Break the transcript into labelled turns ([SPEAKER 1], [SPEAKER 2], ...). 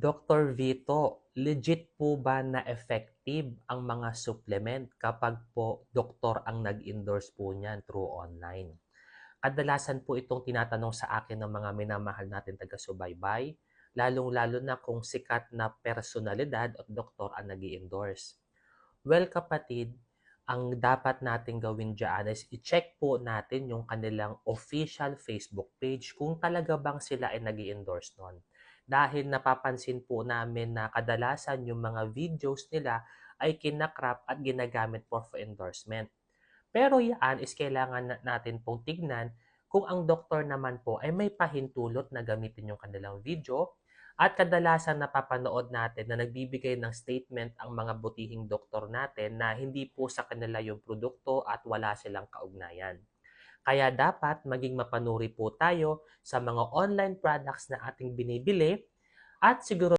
[SPEAKER 1] Dr. Vito, legit po ba na effective ang mga supplement kapag po doktor ang nag-endorse po niyan through online? Kadalasan po itong tinatanong sa akin ng mga minamahal natin taga-subaybay, lalong-lalo na kung sikat na personalidad at doktor ang nag-endorse. Well, kapatid, ang dapat natin gawin dyan is i-check po natin yung kanilang official Facebook page kung talaga bang sila ay nag-endorse nun. Dahil napapansin po namin na kadalasan yung mga videos nila ay kinakrap at ginagamit for endorsement. Pero yan is kailangan natin pong tignan kung ang doktor naman po ay may pahintulot na gamitin yung kanilang video at kadalasan napapanood natin na nagbibigay ng statement ang mga butihing doktor natin na hindi po sa kanila yung produkto at wala silang kaugnayan. Kaya dapat maging mapanuri po tayo sa mga online products na ating binibili at siguro